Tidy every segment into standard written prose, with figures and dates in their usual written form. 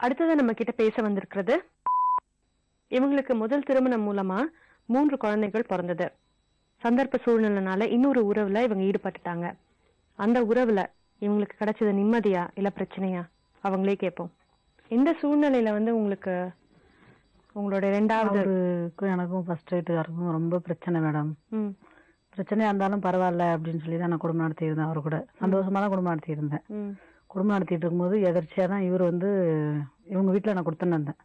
அடுத்தது நம்ம கிட்ட பேச வந்திருக்கிறது. இவங்களுக்கு முதல் திருமணம் மூலமா 3 குழந்தைகள் பிறந்தது. சந்தர்ப்ப சூழ்நிலைனால இன்னொரு உறவுல இவங்க ஈடுபட்டுட்டாங்க. அந்த உறவுல இவங்களுக்கு கிடைச்சது நிம்மதியா இல்ல பிரச்சனையா? அவங்களே கேட்போம். இந்த சூழ்நிலையில உங்களுக்கு உங்களோட 2வது எனக்கும் ஃபர்ஸ்ட் வீட்டுக்காருக்கும் ரொம்ப பிரச்சனை மேடம். பிரச்சனையா இருந்தாலும் பரவாயில்ல அப்படின்னு சொல்லி தான் நான் குடும்பம் நடத்தியிருந்தேன். அவரு கூட சந்தோஷமா தான் குடும்பம் நடத்தியிருந்தேன். குடும்பம் நடத்திட்டு இருக்கும்போது எதர்ச்சியா தான் இவர் இவங்க வீட்டுல நான் கொடுத்துன்னு இருந்தேன்.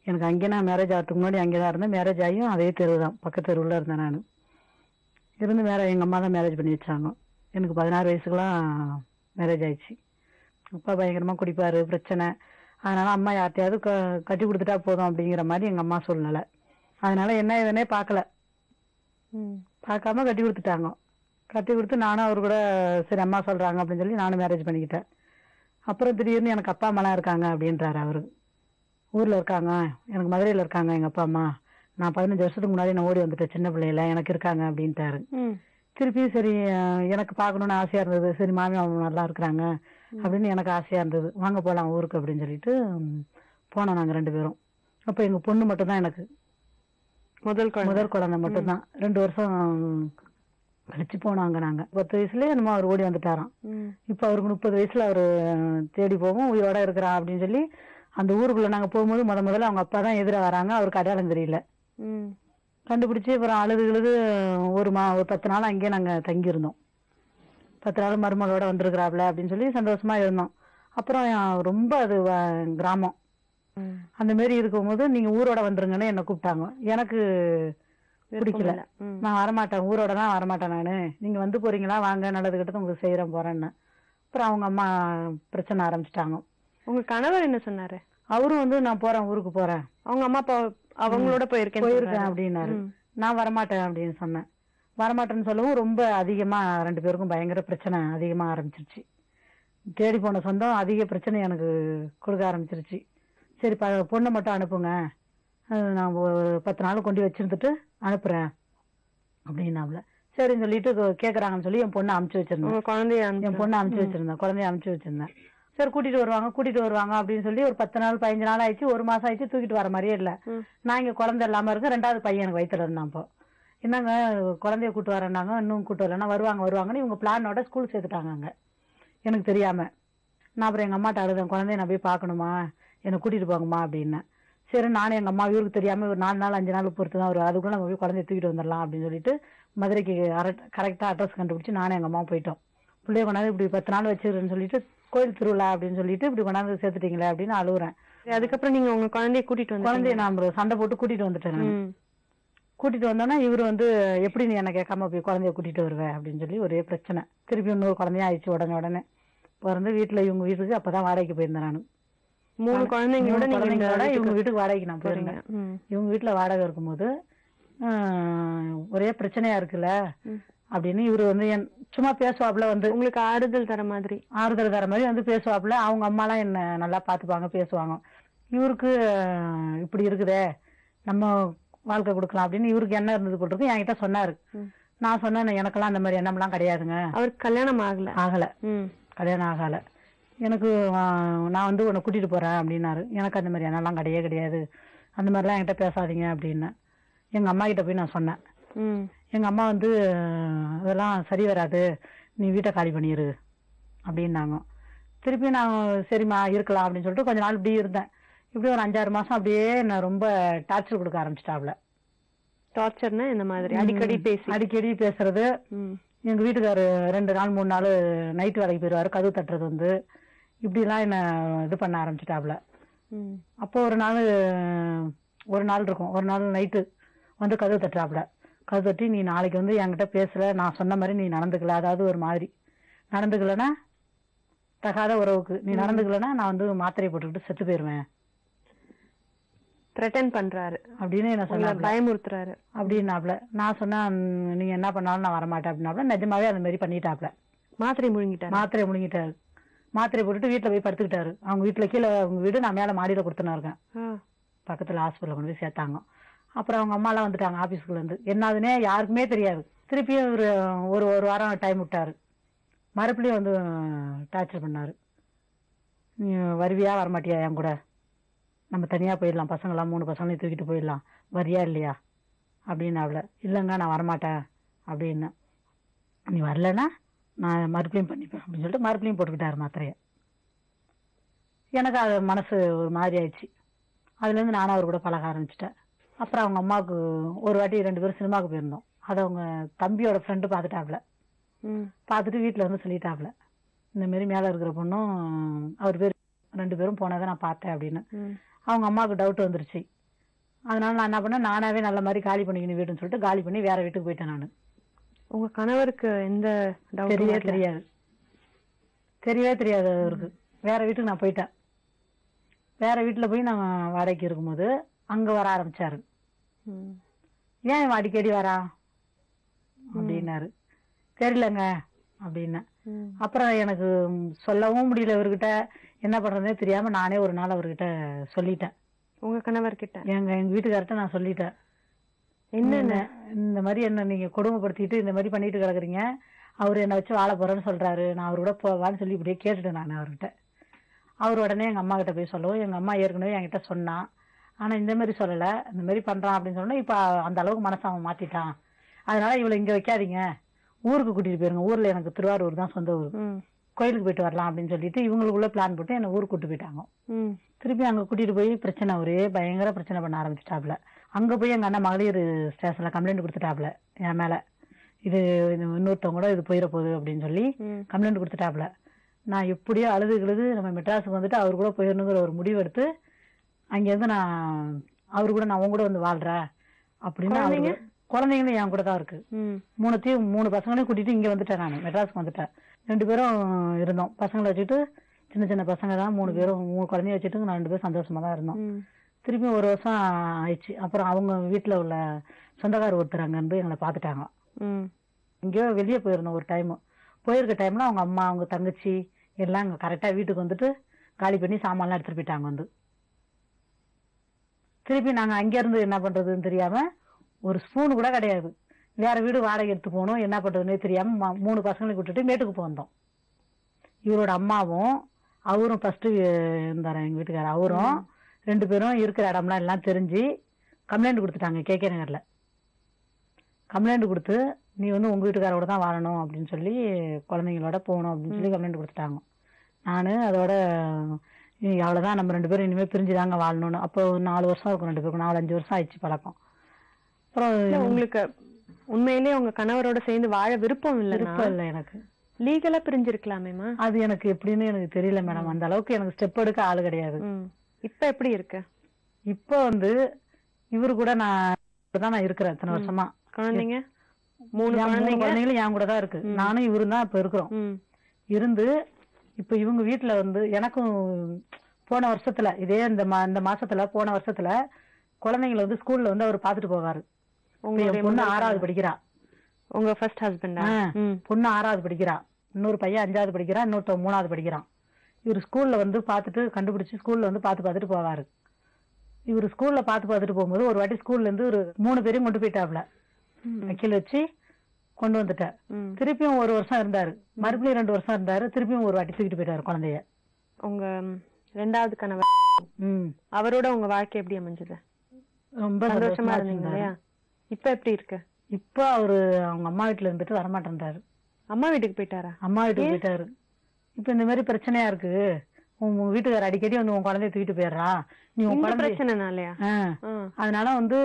எனக்கு அங்கே நான் மேரேஜ் ஆகிறதுக்கு முன்னாடி அங்கேதான் இருந்தேன். மேரேஜ் ஆகியும் அதே தெரு தான், பக்கத்து தெருவில் இருந்தேன். நான் இருந்து எங்க அம்மா தான் மேரேஜ் பண்ணி வச்சாங்க. எனக்கு 16 வயசுக்குலாம் மேரேஜ் ஆயிடுச்சு. அப்பா பயங்கரமா குடிப்பாரு, பிரச்சனை. அதனால அம்மா யார்ட்டையாவது கட்டி கொடுத்துட்டா போதும் அப்படிங்கிற மாதிரி எங்க அம்மா சூழ்நிலை. அதனால என்ன ஏதுன்னே பார்க்கல, பார்க்காம கட்டி கொடுத்துட்டாங்க. கட்டி கொடுத்து நானும் அவரு கூட சரி அம்மா சொல்றாங்க அப்படின்னு சொல்லி நானும் மேரேஜ் பண்ணிக்கிட்டேன். அப்புறம் திடீர்னு எனக்கு அப்பா அம்மாலாம் இருக்காங்க அப்படின்றாரு அவரு. ஊர்ல இருக்காங்க, எனக்கு மதுரையில இருக்காங்க எங்க அப்பா அம்மா. நான் 15 வருஷத்துக்கு முன்னாடி நான் ஓடி வந்துட்டேன், சின்ன பிள்ளையில எனக்கு இருக்காங்க அப்படின்ட்டாரு. திருப்பி சரி எனக்கு பார்க்கணும்னு ஆசையா இருந்தது. சரி மாமி அவங்க நல்லா இருக்கிறாங்க அப்படின்னு எனக்கு ஆசையா இருந்தது. வாங்க போலாம் ஊருக்கு அப்படின்னு சொல்லிட்டு போனோம் நாங்க 2 பேரும். அப்ப எங்க பொண்ணு மட்டும் தான் எனக்கு முதல் குழந்தை மட்டும்தான். 2 வருஷம் கழிச்சு போனாங்க. நாங்க 10 வயசுலயே என்னமோ அவர் ஓடி வந்துட்டாராம். இப்ப அவருக்கு 30 வயசுல அவரு தேடி போவோம் உயிரோட இருக்கிறா அப்படின்னு சொல்லி அந்த ஊருக்குள்ள நாங்க போகும்போது முதல்ல அவங்க அப்பா தான் எதிர வராங்க. அவருக்கு அடையாளம் தெரியல. கண்டுபிடிச்சு அப்புறம் அழுது ஒரு 10 நாள் அங்கேயே நாங்க தங்கி இருந்தோம். 10 நாள் மருமகளோட வந்திருக்கிறாப்ல அப்படின்னு சொல்லி சந்தோஷமா இருந்தோம். அப்புறம் ரொம்ப அது கிராமம் அந்த மாதிரி இருக்கும்போது நீங்க ஊரோட வந்துருங்கன்னு என்ன கூப்பிட்டாங்க. எனக்கு பிடிக்கல, நான் வரமாட்டேன், ஊரோட தான் வரமாட்டேன் நானு. நீங்க வந்து போறீங்களா, வாங்க, நல்லது கெட்டது உங்களுக்கு செய்யறேன் போறேன்னு. அப்புறம் அவங்க அம்மா பிரச்சனை ஆரம்பிச்சிட்டாங்க. உங்க கணவர் என்ன சொன்னாரு? அவரும் நான் போறேன், ஊருக்கு போறேன், அவங்க அம்மா அப்பா அவங்களோட போயிருக்கேன் அப்படின்னாரு. நான் வரமாட்டேன் அப்படின்னு சொன்னேன். வரமாட்டேன்னு சொல்லவும் ரொம்ப அதிகமா 2 பேருக்கும் பயங்கர பிரச்சனை அதிகமா ஆரம்பிச்சிருச்சு. தேடி போன சொந்தம் அதிக பிரச்சனை எனக்கு கொடுக்க ஆரம்பிச்சிருச்சு. சரி பொண்ணை மட்டும் அனுப்புங்க, நான் 10 நாள் கொண்டு வச்சிருந்துட்டு அனுப்புறேன் அப்படின்னாப்ல. சரின்னு சொல்லிட்டு கேக்குறாங்கன்னு சொல்லி என் பொண்ணை அனுப்பிச்சு வச்சிருந்தேன். குழந்தைய அனுப்பிச்சு வச்சிருந்தேன். சரி கூட்டிட்டு வருவாங்க அப்படின்னு சொல்லி ஒரு 10 நாள் 15 நாள் ஆயிடுச்சு. 1 மாசம் ஆயிடுச்சு. தூக்கிட்டு வர மாதிரியே இல்ல. நான் இங்க குழந்தை இல்லாம இருக்கேன். 2வது பையன் எனக்கு வயித்துல இருந்தான். இப்போ என்னங்க குழந்தைய கூட்டு வரேன்னாங்க. இன்னும் கூட்டு வரலன்னா வருவாங்கன்னு இவங்க பிளானோட ஸ்கூல் சேர்த்துட்டாங்க அங்க, எனக்கு தெரியாம. நான் அப்புறம் எங்க அம்மாட்ட அழுதேன், குழந்தைய நான் போய் பாக்கணுமா, என்னை கூட்டிட்டு போங்கம்மா அப்படின்னு. சரி நானும் எங்க அம்மா இவருக்கு தெரியாம ஒரு 4 நாள் 5 நாள் பொறுத்து தான் வரும், அதுக்குள்ள நம்ம போய் குழந்தைய தூக்கிட்டு வந்துடலாம் அப்படின்னு சொல்லிட்டு மதுரைக்கு கரெக்டா அட்ரஸ் கண்டுபிடிச்சு நானும் எங்க அம்மா போயிட்டோம். பிள்ளைய கொண்டாந்து இப்படி 10 நாள் வச்சிருன்னு சொல்லிட்டு கோயில் திருவிழா அப்படின்னு சொல்லிட்டு இப்படி கொண்டாந்து சேர்த்துட்டீங்களே அப்படின்னு அழுகுறேன். அதுக்கப்புறம் நீங்க உங்க குழந்தைய குழந்தைய நான் சண்டை போட்டு கூட்டிட்டு வந்துட்டேன். கூட்டிட்டு வந்தோன்னா இவரு எப்படி நீ என்ன கேட்காம போய் குழந்தைய கூட்டிட்டு வருவேன் அப்படின்னு சொல்லி ஒரே பிரச்சனை. திருப்பி இன்னொரு குழந்தைய ஆயிடுச்சு. உடனே பிறந்து வீட்டுல இவங்க வீட்டுக்கு அப்பதான் வாடகைக்கு போயிருந்தேன். நான் 3 குழந்தைங்களோட இவங்க வீட்டுக்கு வாடகைக்கு நான் போயிருந்தேன். இவங்க வீட்டுல வாடகை இருக்கும்போது ஒரே பிரச்சனையா இருக்குல்ல அப்படின்னு இவரு சும்மா பேசுவாப்புல, உங்களுக்கு ஆறுதல் தர மாதிரி பேசுவாப்புல. அவங்க அம்மாலாம் என்ன நல்லா பாத்துப்பாங்க, பேசுவாங்க. இவருக்கு இப்படி இருக்குதே, நம்ம வாழ்க்கை கொடுக்கலாம் அப்படின்னு இவருக்கு என்ன இருந்தது போட்டிருக்கு. என்கிட்ட சொன்னாரு. நான் சொன்னேன் எனக்கெல்லாம் அந்த மாதிரி எண்ணம்லாம் கிடையாதுங்க. அவருக்கு கல்யாணம் ஆகல. கல்யாணம் ஆகல. எனக்கு நான் உன்னை கூட்டிட்டு போறேன் அப்படின்னாரு. எனக்கு அந்த மாதிரி எண்ணம்லாம் கிடையாது, அந்த மாதிரிலாம் என்கிட்ட பேசாதீங்க அப்படின்னு எங்க அம்மா கிட்ட போய் நான் சொன்னேன். எங்க அம்மா அதெல்லாம் சரி வராது, நீ வீட்டை காலி பண்ணிரு அப்படின்னாங்க. திருப்பி நான் சரிம்மா இருக்கலாம் அப்படின்னு சொல்லிட்டு கொஞ்ச நாள் இப்படி இருந்தேன். இப்படி ஒரு 5-6 மாசம் அப்படியே நான் ரொம்ப டார்ச்சர் கொடுக்க ஆரம்பிச்சிட்டாப்ல. டார்ச்சர்னா இந்த மாதிரி அடிக்கடி பேசுறது. எங்க வீட்டுக்காரு 2 நாள் 3 நாள் நைட்டு வேலைக்கு போயிருவாரு. கதவு தட்டுறது இப்படி எல்லாம் என்ன இது பண்ண ஆரம்பிச்சிட்டாப்ல. அப்போ ஒரு நாள் இருக்கும், ஒரு நாள் நைட்டு கதவு தட்டுறாப்ல. கதவு தட்டி, நீ நாளைக்கு என்கிட்ட பேசல, நான் சொன்ன மாதிரி நீ நடந்துக்கல, அதாவது ஒரு மாதிரி நடந்துக்கலன்னா தகாத உறவுக்கு நீ நடந்துக்கலன்னா நான் மாத்திரை போட்டுக்கிட்டு செத்து போயிருவேன் த்ரெட்டன் பண்றாரு அப்படின்னு என்ன சொன்ன, பயமுறுத்துறாரு அப்படின்னாப்ல. நான் சொன்னேன் நீங்க என்ன பண்ணாலும் நான் வரமாட்டேன் அப்படின்னாப்ல. நிஜமாவே அந்த மாதிரி பண்ணிட்டாப்ல. மாத்திரை முழுங்கிட்டாரு. மாத்திரை போட்டுட்டு வீட்டுல போய் படுத்துக்கிட்டாரு. அவங்க வீட்டுல கீழே அவங்க வீடு, நான் மேல மாடியில கொடுத்துனா இருக்கேன். பக்கத்துல ஹாஸ்பிட்டல் கொண்டு போய் சேர்த்தாங்க. அப்புறம் அவங்க அம்மா எல்லாம் வந்துட்டாங்க ஆபீஸ்க்குள்ள இருந்து. என்னதுன்னே யாருக்குமே தெரியாது. திருப்பியும் ஒரு வாரம் டைம் விட்டாரு. மறுபடியும் டார்ச்சர் பண்ணாரு. நீ வருவியா வரமாட்டியா என் கூட நம்ம தனியா போயிடலாம், பசங்களாம் 3 பசங்களையும் தூக்கிட்டு போயிடலாம், வரியா இல்லையா அப்படின்னு. அவளை இல்லைங்க நான் வரமாட்டேன் அப்படின்னு. நீ வரலன்னா நான் மறுபடியும் பண்ணிப்பேன் அப்படின்னு சொல்லிட்டு மறுபடியும் போட்டுக்கிட்டாரு மாத்திரைய. எனக்கு அது மனசு ஒரு மாதிரி ஆயிடுச்சு. அதுலேருந்து நானும் அவர் கூட பழக ஆரம்பிச்சிட்டேன். அப்புறம் அவங்க அம்மாவுக்கு ஒரு வாட்டி 2 பேரும் சினிமாவுக்கு போயிருந்தோம். அதை அவங்க தம்பியோட ஃப்ரெண்டு பார்த்துட்டாப்ல. பார்த்துட்டு வீட்டில் வந்து சொல்லிட்டாப்ல, இந்த மாரி மேலே இருக்கிற பொண்ணும் அவர் பேர் 2 பேரும் போனதை நான் பார்த்தேன் அப்படின்னு. அவங்க அம்மாவுக்கு டவுட் வந்துருச்சு. அதனால நான் என்ன பண்ணேன், நானாவே நல்ல மாதிரி காலி பண்ணிக்கணும் வீடுன்னு சொல்லிட்டு காலி பண்ணி வேற வீட்டுக்கு போயிட்டேன் நான். உங்க கணவருக்கு எந்த தெரியவே தெரியாது அவருக்கு. வேற வீட்டுக்கு நான் போயிட்டேன். வேற வீட்டுல போய் நான் வாடகைக்கு இருக்கும்போது அங்க வர ஆரம்பிச்சாரு. ஏன் இவன் அடிக்கடி வரா அப்படின்னாரு. தெரியலங்க அப்படின்னா. அப்புறம் எனக்கு சொல்லவும் முடியல இவர்கிட்ட, என்ன பண்றதுனே தெரியாம நானே ஒரு நாள் அவர்கிட்ட சொல்லிட்டேன். உங்க கணவர்கிட்ட? எங்க வீட்டுக்கார்ட்ட நான் சொல்லிட்டேன். என்னென்ன இந்த மாதிரி என்ன நீங்க கொடுமைப்படுத்திட்டு இந்த மாதிரி பண்ணிட்டு கிடக்குறீங்க, அவரு என்ன வச்சு வாழ போறேன்னு சொல்றாரு, நான் அவரு கூட போவான்னு சொல்லி இப்படியே கேட்டுட்டேன் நான் அவர்கிட்ட. அவர் உடனே எங்க அம்மா கிட்ட போய் சொல்லவும், எங்க அம்மா ஏற்கனவே என்கிட்ட சொன்னா, ஆனா இந்த மாதிரி சொல்லல, இந்த மாதிரி பண்றான் அப்படின்னு சொன்னா இப்ப அந்த அளவுக்கு மனசை அவன் மாத்திட்டான், அதனால இவளை இங்க வைக்காதீங்க, ஊருக்கு கூட்டிட்டு போயிருங்க, ஊர்ல எனக்கு திருவாரூர் தான் சொந்த ஊர், கோயிலுக்கு போயிட்டு வரலாம் அப்படின்னு சொல்லிட்டு இவங்களுக்குள்ள பிளான் போட்டு என்ன ஊருக்கு கூட்டு போயிட்டாங்க. திருப்பி அங்க கூட்டிட்டு போய் பிரச்சனை, ஒரே பயங்கர பிரச்சனை பண்ண ஆரம்பிச்சிட்டாப்ல. அங்க போய் எங்க அண்ணன் மகளிர் ஸ்டேஷன்ல கம்ப்ளைண்ட் கொடுத்துட்டாப்ல என் மேல, இது இன்னொருத்தவங்க கூட இது போயிட போகுது அப்படின்னு சொல்லி கம்ப்ளைண்ட் கொடுத்துட்டாப்ல. நான் எப்படியோ அழுது நம்ம மெட்ராஸுக்கு வந்துட்டு அவர் கூட போயிடணுங்கிற ஒரு முடிவு எடுத்து அங்கேருந்து நான் அவரு கூட நான் உங்க கூட வந்து வாழ்றேன் அப்படின்னு. குழந்தைங்களும் என் கூட தான் இருக்கு. 3 பசங்களையும் கூட்டிட்டு இங்க வந்துட்டேன், நான் மெட்ராஸுக்கு வந்துட்டேன். 2 பேரும் இருந்தோம், பசங்களை வச்சுட்டு, சின்ன பசங்க தான் 3 பேரும், 3 குழந்தைய வச்சுட்டு நான் 2 பேரும் சந்தோஷமா தான் இருந்தோம். திருப்பி 1 வருஷம் ஆயிடுச்சு. அப்புறம் அவங்க வீட்டுல உள்ள சொந்தக்கார ஒருத்தர் அங்க இருந்து எங்களை பாத்துட்டாங்க. எங்கேயோ வெளியே போயிருந்தோம் ஒரு டைம். போயிருக்க டைம்ல அவங்க அம்மா அவங்க தங்கச்சி எல்லாம் அங்க கரெக்டா வீட்டுக்கு வந்துட்டு காலி பண்ணி சாமான்லாம் எடுத்துட்டு போயிட்டாங்க. வந்து திருப்பி நாங்க அங்க இருந்து என்ன பண்றதுன்னு தெரியாம, ஒரு ஸ்பூன் கூட கிடையாது, வேற வீடு வாடகை எடுத்து போனோம், என்ன பண்றதுன்னே தெரியாம 3 பசங்களை விட்டுட்டு மேட்டுக்கு போந்தோம். இவரோட அம்மாவும் அவரும் ஃபர்ஸ்ட் இருந்தாரு எங்க வீட்டுக்காரர், அவரும் 2 பேரும் இருக்கிற இடம்லாம் எல்லாம் தெரிஞ்சு கம்ப்ளைண்ட் கொடுத்துட்டாங்க. KK நகர்ல கம்ப்ளைண்ட் கொடுத்து, நீ வந்து உங்க வீட்டுக்காரோட தான் வாழணும் அப்படின்னு சொல்லி, குழந்தைங்களோட போகணும் அப்படின்னு சொல்லி கம்ப்ளைண்ட் கொடுத்துட்டாங்க. நானு அதோட அவ்வளவுதான், நம்ம 2 பேரும் இனிமே பிரிஞ்சுதாங்க வாழணும்னு. அப்போ 4 வருஷம் இருக்கும், 2 பேருக்கும் 4-5 வருஷம் ஆயிடுச்சு பழக்கம். அப்புறம் உங்களுக்கு உண்மையிலேயே உங்க கணவரோட சேர்ந்து வாழ விருப்பம் இல்ல எனக்கு. லீகலா பிரிஞ்சிருக்கலாமேமா? அது எனக்கு எப்படின்னு எனக்கு தெரியல மேடம். அந்த அளவுக்கு எனக்கு ஸ்டெப் எடுக்க ஆளு கிடையாது. இப்ப எப்படி இருக்கு? இப்ப வந்து இவரு கூட நான் இருக்கிறேன் இத்தனை வருஷமா. குழந்தைங்க 3 குழந்தைங்களும் என் கூட தான் இருக்கு. நானும் இவரும் தான் இப்ப இருக்கிறோம். இருந்து இப்ப இவங்க வீட்டுல வந்து எனக்கும் போன வருஷத்துல இதே இந்த மாசத்துல போன வருஷத்துல குழந்தைங்களை வந்து ஸ்கூல்ல வந்து அவர் பாத்துட்டு போவாரு. பொண்ணு 6வது படிக்கிறா. உங்க ஃபர்ஸ்ட் ஹஸ்பண்ட்? பொண்ணு 6வது படிக்கிறா, இன்னொரு பையன் 5வது படிக்கிறான், இன்னொருத்தவன் 3வது படிக்கிறான். இவர் ஸ்கூல்ல வந்து பாத்துட்டு கண்டுபிடிச்சு ஸ்கூல்ல வந்து பாத்துட்டு போவாரு. இவரு ஸ்கூல்ல பாத்துட்டு போகும்போது ஒரு வாட்டி ஸ்கூல்ல இருந்து ஒரு 3 பேரையும் கொண்டு போயிட்டாப்ல, வக்கீல் வச்சு கொண்டு வந்துட்டார். திருப்பியும் 1 வருஷம் இருந்தாரு, மறுபடியும் 2 வருஷம் இருந்தாரு, திருப்பியும் ஒரு வாட்டி தூக்கிட்டு போயிட்டாரு குழந்தைய. உங்க 2வது கணவர் அவரோட உங்க வாழ்க்கை எப்படி அமைஞ்சது? ரொம்ப சந்தோஷமா இருந்தீங்க இல்லையா? இப்ப எப்படி இருக்கு? இப்ப அவரு அவங்க அம்மா வீட்டுல இருந்துட்டு வரமாட்டேன்றாரு. அம்மா வீட்டுக்கு போயிட்டாரா? அம்மா வீட்டுக்கு போயிட்டாரு. இப்ப இந்த மாதிரி பிரச்சனையா இருக்கு, உங்க வீட்டுக்கார அடிக்கடி வந்து உன் குழந்தைய தூக்கிட்டு போயிடுறா, நீ உன் குழந்தை பிரச்சனைனாலயா? அதனால வந்து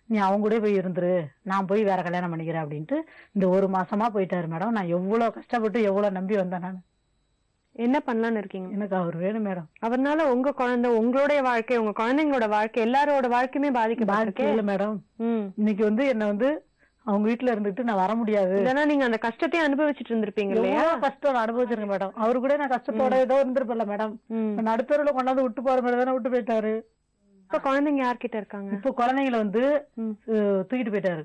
நீ அவங்க கூட போய் இருந்துரு, நான் போய் வேற கல்யாணம் பண்ணிக்கிறேன் அப்படின்ட்டு இந்த 1 மாசமா போயிட்டாரு மேடம். நான் எவ்வளவு கஷ்டப்பட்டு எவ்வளவு நம்பி வந்தேன். நான் என்ன பண்ணலான்னு இருக்கீங்க? எனக்கு அவர் வேணும் மேடம். அவர்னால உங்க குழந்தை, உங்களுடைய வாழ்க்கை, உங்க குழந்தைங்களோட வாழ்க்கை, எல்லாரோட வாழ்க்கையுமே பாதிக்க இல்ல மேடம். இன்னைக்கு வந்து என்ன வந்து அவங்க வீட்டுல இருந்துட்டு நான் வர முடியாது. இல்லன்னா நீங்க அந்த கஷ்டத்தையும் அனுபவிச்சுட்டு இருந்திருப்பீங்க இல்லையா? கஷ்டம் நான் அனுபவிச்சிருக்கேன் மேடம். அவரு கூட நான் கஷ்டத்தோட ஏதோ இருந்திருப்பல மேடம். நடுத்தருல கொண்டாந்து விட்டு போற மாதிரி தானே விட்டு போயிட்டாரு. இப்ப குழந்தைங்க யார்கிட்ட இருக்காங்க? இப்ப குழந்தைங்களை வந்து தூக்கிட்டு போயிட்டாரு.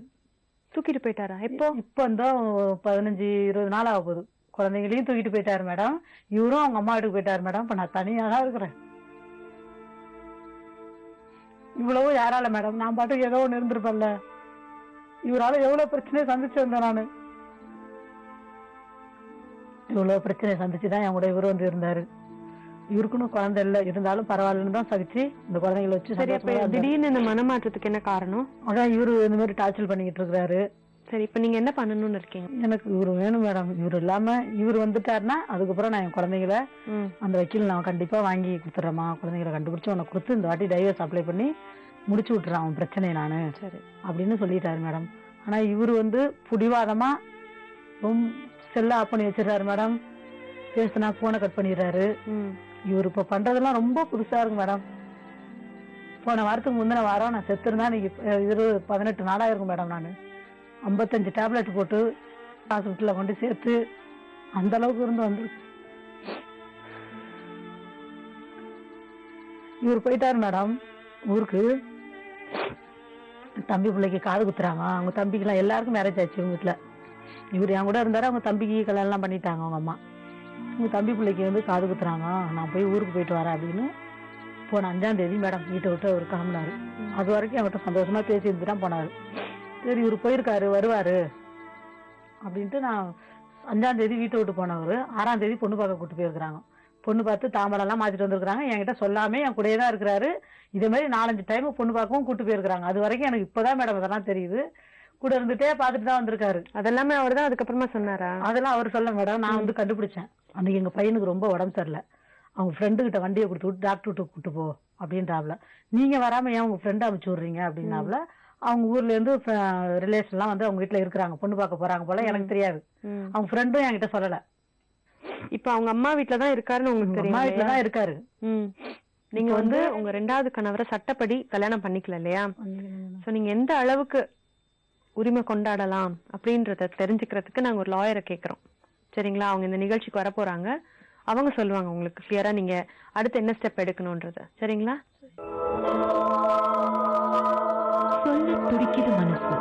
தூக்கிட்டு போயிட்டாரா? இப்போ இப்ப வந்து 15-20 நாள் ஆக போகுது. குழந்தைங்களையும் தூக்கிட்டு போயிட்டாரு மேடம். இவரும் அவங்க அம்மா வீட்டுக்கு போயிட்டாரு மேடம். இப்ப நான் தனியா தான் இருக்கிறேன். இவ்வளவு யாரால மேடம்? நான் பாட்டுக்கு ஏதோ ஒண்ணு இருந்திருப்பேன்ல. இவரால எவ்வளவு பிரச்சனையை சந்திச்சு வந்தேன் நானு. இவ்வளவு பிரச்சனையை சந்திச்சுதான் என் கூட இவரு வந்து இருந்தாரு. இவருக்குன்னு குழந்தை இல்ல, இருந்தாலும் பரவாயில்லன்னு தான் சகிச்சு இந்த குழந்தைகளை வச்சு சரி, அப்ப திடீர்னு இந்த மனமாற்றத்துக்கு என்ன காரணம்? அதான் இவரு இந்த மாதிரி டார்ச்சர் பண்ணிக்கிட்டு இருக்கிறாரு. சரி, இப்ப நீங்க என்ன பண்ணணும்னு இருக்கீங்க? எனக்கு இவரு வேணும் மேடம். இவரு இல்லாம இவரு வந்துட்டாருன்னா அதுக்கப்புறம் நான் என் குழந்தைகளை அந்த வக்கீல் நான் கண்டிப்பா வாங்கி கொடுத்துறேம்மா, குழந்தைகளை கண்டுபிடிச்சு உனக்கு கொடுத்து இந்த வாட்டி டைவர்ஸ் அப்ளை பண்ணி முடிச்சு விட்டுறேன் அவன் பிரச்சனையை நானு சரி அப்படின்னு சொல்லிட்டாரு மேடம். ஆனா இவரு புடிவாதமா ரொம்ப செல்ல ஆஃப் பண்ணி வச்சிடறாரு மேடம். பேசுனா போனை கட் பண்ணிடுறாரு. இவரு இப்ப பண்றதெல்லாம் ரொம்ப புதுசா இருக்கு மேடம். போன வாரத்துக்கு முந்தின வாரம் நான் செத்துருந்தா நீங்க 18 நாளா இருக்கும் மேடம். நான் 55 டேப்லெட் போட்டு ஹாஸ்பிட்டல்ல கொண்டு சேர்த்து அந்த அளவுக்கு இருந்து வந்து இவர் போயிட்டாரு மேடம் ஊருக்கு. தம்பி பிள்ளைக்கு காது குத்துறாங்க. அவங்க தம்பிக்கு எல்லாம் எல்லாருக்கும் மேரேஜ் ஆச்சு இவங்க வீட்டுல. இவர் என் கூட இருந்தாரு. அவங்க தம்பிக்கு கல்யாணம் எல்லாம் பண்ணிட்டாங்க அவங்க அம்மா. உங்க தம்பி பிள்ளைக்கு காது குத்துறாங்க, நான் போய் ஊருக்கு போயிட்டு வரேன் அப்படின்னு போன 5ஆம் தேதி மேடம் வீட்டை விட்டு அவர் கிளம்பினாரு. அது வரைக்கும் அவர்கிட்ட சந்தோஷமா பேசி இருந்துதான் போனாரு. சரி இவர் போயிருக்காரு வருவாரு அப்படின்ட்டு நான் 5ஆம் தேதி வீட்டை விட்டு போனவர் 6ஆம் தேதி பொண்ணு பார்க்க கூட்டு போயிருக்கிறாங்க. பொண்ணு பார்த்து தாம்பரம் எல்லாம் மாத்திட்டு வந்திருக்காங்க. என்கிட்ட சொல்லாம என் கூடயே தான் இருக்கிறாரு. இதே மாதிரி 4-5 டைம் பொண்ணு பார்க்கவும் கூட்டு போயிருக்காங்க. அது வரைக்கும் எனக்கு இப்பதான் மேடம் இதெல்லாம் தெரியுது. கூட இருந்துட்டே பாத்துட்டு தான் வந்திருக்காரு. அதெல்லாமே அவர் தான் அதுக்கப்புறமா சொன்னாரா? அதெல்லாம் அவர் சொல்ல மேடம். நான் கண்டுபிடிச்சேன். அன்னைக்கு எங்க பையனுக்கு ரொம்ப உடம்பு சரியில்லை. அவங்க ஃப்ரெண்டு கிட்ட வண்டியை கொடுத்து விட்டு டாக்டர் விட்டு கூட்டு போ அப்படின்றாப்ல. நீங்க வராம ஏன் உங்க ஃப்ரெண்ட் அனுப்பிச்சு விடுறீங்க அப்படின்னாப்ல. அவங்க ஊர்ல இருந்து ரிலேஷன் எல்லாம் அவங்க வீட்டுல இருக்கிறாங்க, பொண்ணு பார்க்க போறாங்க போல. எனக்கு தெரியாது. அவங்க ஃப்ரெண்டும் என்கிட்ட சொல்லல. இப்ப அவங்க அம்மா வீட்டுலதான் இருக்காருன்னு உங்களுக்கு தெரியும்? அம்மா வீட்டுலதான் இருக்காரு. நீங்க உங்க 2வது கணவரை சட்டப்படி கல்யாணம் பண்ணிக்கல இல்லையா? சோ நீங்க எந்த அளவுக்கு உரிமை கொண்டாடலாம் அப்படின்றத தெரிஞ்சுக்கிறதுக்கு நாங்க ஒரு லாயரை கேக்குறோம். சரிங்களா? அவங்க இந்த நிகழ்ச்சிக்கு வர போறாங்க. அவங்க சொல்லுவாங்க உங்களுக்கு கிளியரா நீங்க அடுத்து என்ன ஸ்டெப் எடுக்கணும்ன்றத. சரிங்களா? சொல்ல துடிக்குது மனசு.